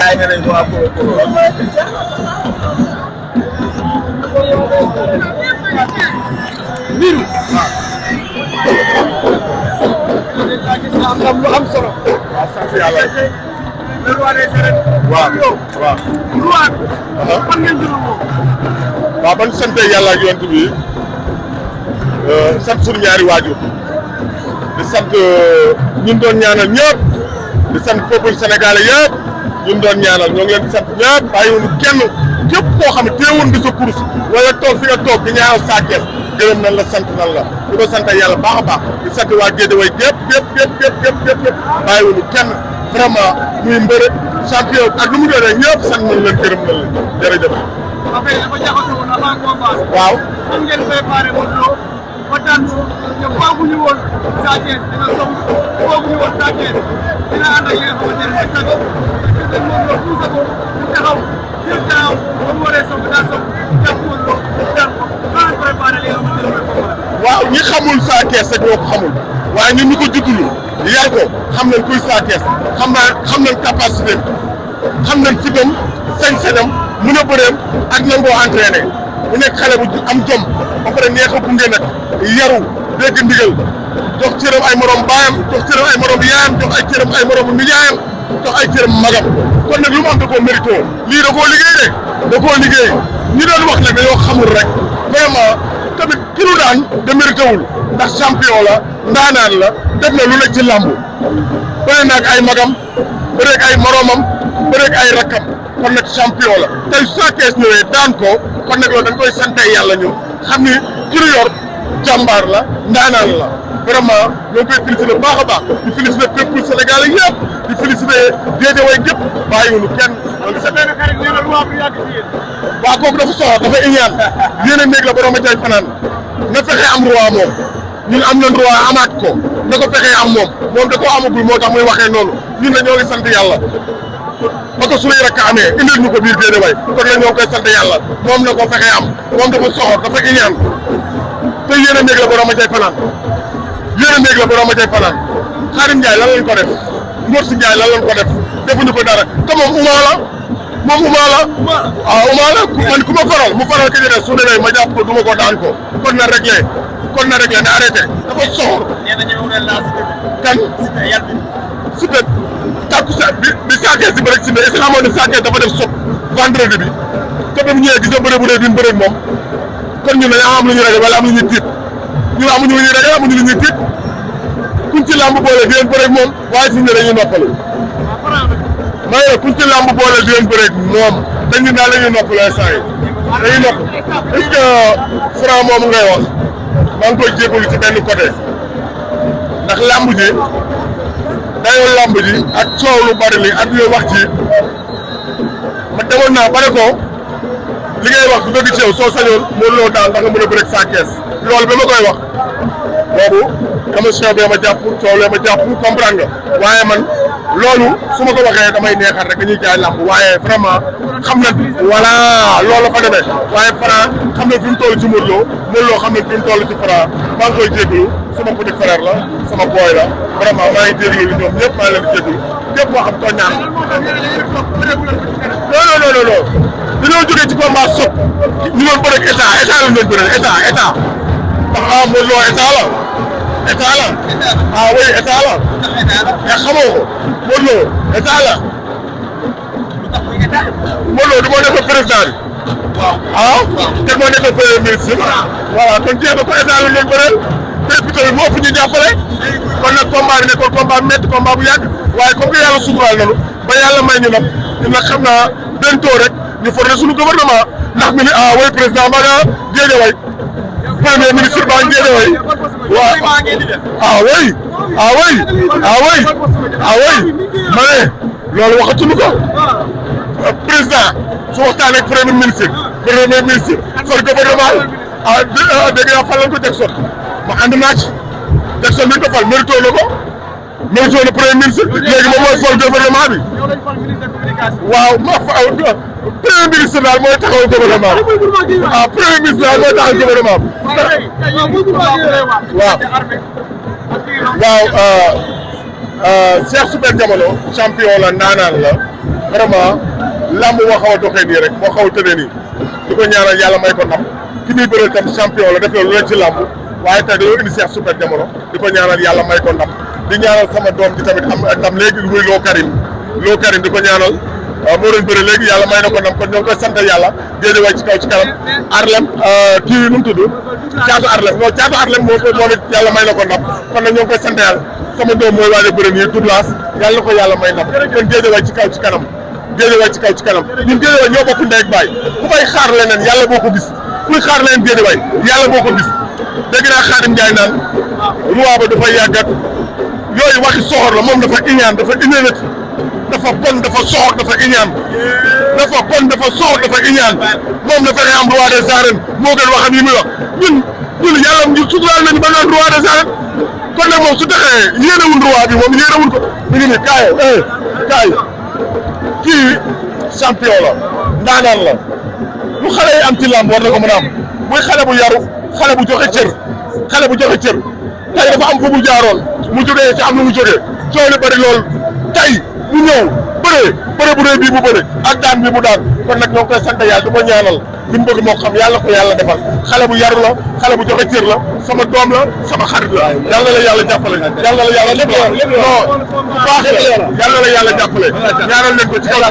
gars yi nga ne waa Kolo Miru lu am solo. waaw sant yàlla. waaw waaw. waaw ban sant yàlla ak yonent bi sant suñu ñaari waajur di sant ñun doon ñaanal ñëpp di sant peuple sénégalais yëpp ñun doon ñaanal ñoo ngi leen di sant ñëpp bàyyiwuñu kenn képp koo xam ne teewoon nga sa course wala toog fi nga toog di ñaanal Sa Thiès gërëm nañ la sant nañ la di ko sant yàlla baax a baax di sant waa Guédiawaye gépp bàyyiwuñu kenn vraiment muy mbëre champion ak lu mu doonee ñëpp sant nañ leen gërëm nañ leen jërëjëf. affaire yi dafa jaxasoo woon avant combat. waaw. nan ngeen préparé Modou Lo ba daan ko te fooguñu woon Sa Thiès dina soog fooguñu woon Sa Thiès dina ànd ak li nga xamante ne mooy sago te Modou Lo poussé ko mu taxaw jël gannaaw ba mu waree soog daa soog jàpp Modou Lo daan ko nan lañ préparé li nga xamante ne mooy combat. waaw ñi xamul Sa Thiès rek ñoo ko xamul waaye ñun ñu ko juddulu yar ko xam nañ kuy Sa Thiès xam nañ capacité xam nañ fitam sañ-sañam mën a bëreem ak nangoo entraîné bu nekk xale bu am jom ba pare neex a gunge nag yaru dégg ndigal jox cëram ay morom baayam jox cëram ay morom yaayam jox ay cëram ay morom nijaayam jox ay cëram magam kon nag lu mu am da koo mérito lii da koo liggéey de da koo liggéey ñi doon wax nag dañoo xamul rek vraiment tamit ki lu daan da mérité wul ndax champion la ndaanaan la def na lu nekk ci làmb bëre naag ay magam bëreeg ay moromam bëreeg ay rakkam kon nag champion la tey Sa Thiès ñëwee daan ko kon nag loolu dañ koy sante yàlla ñun xam ni ki ñu yor jàmbaar la ndaanaan la vraiment ñoo koy félicité baax a baax di félicité peuple sénégalais yëpp di félicité Guédiawaye gépp bàyyiwuñu kenn. loolu sa benn xarit nee na loi bu yàgg ci yéen. waaw kooku dafa soxor dafa iñaan yéen a néeg la borom a jay fanaan na fexe am roi moom ñun am nañ roi amaat ko na ko fexee am moom da koo amagul moo tax muy waxee noonu ñun la ñoo ngi sant yàlla ba ko suñuy rakk amee indil ñu ko biir Guédiawaye kon nag ñoo ngi koy sant yàlla moom na ko fexee am moom dafa soxor dafa iñaan te yéen a néeg la borom a jay fanaan yéen a néeg la borom a jay fanaan Xaadim Njaay lan lañ ko def Ngor si Njaay lan lañ ko def defuñu ko dara te moom umaa la moom umaa la waaw umaa la man ku ma faral mu faral ka jëlee su demee ma jàpp ko duma ko daan ko kon na réglé na arrêté dafa soxor kan si te takku sa bi Sa Thiès si bëre si ne est-ce que xamoon ne Sa Thiès dafa def sot vendredi bi te ba mu ñëwee gis nga bëre bu dee duñ bëre ak moom kon ñun dañoo am lu ñu ragal wala am lu ñuy tiit ñun amuñu lu ñuy ragal amuñu lu ñuy tiit kuñ ci làmb boole di leen bëre ak moom waaye fi mu ne dañuy noppalu ma ne kuñ ci làmb boole di leen bëre ak moom te ñun daal la ñuy noppalu instant yi dañuy nopp est-ce que Franc moom ngay wax maa ngi koy jégalu ci benn côté ndax làmb ji dayoo làmb ji ak coow lu bari li ak yooyu wax ci ma demoon naa ba ne ko li ngay wax du dëgg ci yow soo sañoon Modou Lo daal ndax nga mën a bëre ak Sa Thiès loolu ba ma koy wax boobu émotion bi ma jàpp coow lee ma jàpp comprendre nga waaye man loolu su ma ko waxee damay neexal rek dañuy jaay làmb waaye vraiment xam na voilà loolu la fa demee waaye Franc xam na fi mu toll ci Modou Lo xam na fi mu toll ci Franc maa ngi koy jégalu sama petit frère la sama boy la vraiment maa ngi jégalu ñoom ñëpp maa ngi leen di jégalu képp koo xam tooñ ñaan non dañoo jógee ci combat sot ñu doon bëre ak état la ñu doon bëre état ndax Modou Lo état la oui état la mais xamoo ko Modou Lo état la Modou Lo du moo nekk président bi te moo nekk premier ministre voilà kon jeex na ko état la doon bëreel député bi moo ëpp ñu jàppale kon nag combat bi nekkoon combat bu métti combat bu yàgg waaye comme que yàlla suturaal nañu ba yàlla may ñu nag ñun nag xam naa bientôt rek ñu former suñu gouvernement ndax mi ni way président ba nga Guédiawaye premier ministre ba Guédiawaye waaw oui ma ne loolu waxatuñu ko président su waxtaanee ak premier ministre for gouvernement dégg naa fan lañ ko Jackson ma ànd naa ci Jackson bi ñu ko fal mérito na ko mérito na premier ministre léegi moom mooy for gouvernement bi waaw premier ministre daal mooy taxaw gouvernement bi premier ministre daal mooy taxaw gouvernement bi waaw Cheikh Super Diamono champion la ndaanaan la vraiment lamb moo xaw a doxee nii rek moo xaw a tëddee nii di ko ñaanal yàlla may ko ndam ki muy bëreel tam champion la def na lu leen ci lamb waaye tey dañoo indi Cheikh Super Jamono di ko ñaanal yàlla may ko ndam di ñaanal sama doom ji tamit am ndam léegi muy Lo Karim di ko ñaanal moo doon bëri léegi yàlla may na ko ndam kon ñoo ngi koy sant yàlla Guédiawaye ci kaw ci kanam Arlem kii nu mu tudd caatu Arlem moom it yàlla may na ko ndam kon nag ñoo ngi koy sant yàlla sama doom mooy waaj a bëri nii Douglas yàlla na ko yàlla may ndam kon Guédiawaye ci kaw ci kanam ñun Guédiawaye ñoo bokk ndey ak baay ku fay xaar leneen yàlla boo ko gis kuy xaar leneen Guédiawaye yàlla boo ko gis dégg naa Khadim Ndiaye naan roi ba dafay yàggat yooyu waxi soxor la moom dafa iñaan dafa inénati dafa bon dafa soxor dafa iñaan moom na fexe am roi des arènes moo gën waxam yi muy wax ñun yàlla ñu suturaal nañu ba naan roi des arènes kon nag moom su taxee yéenewul roi bi moom yéenewul ko mi ngi ni kaay kii champion la ndaanaan la lu xale yi am ci làmb war na ko mën a am muy xale bu yaru xale bu joxe cër tey dafa am fu mu jaaroon mu jógee ci am lu mu jógee coow li bëri lool tey mu ñëw bëre bu rëy bii bu bëre ak daan bi mu daan kon nag ñoo ngi koy sant yàlla di ko ñaanal li mu bëgg moo xam yàlla ko yàlla defal xale bu yaru la xale bu joxe cër la sama doom la sama xarit la yàlla la yàlla jàppale yàlla la yàlla lépp non bu baax la yàlla la yàlla jàppale ñaanal leen ko ci kaw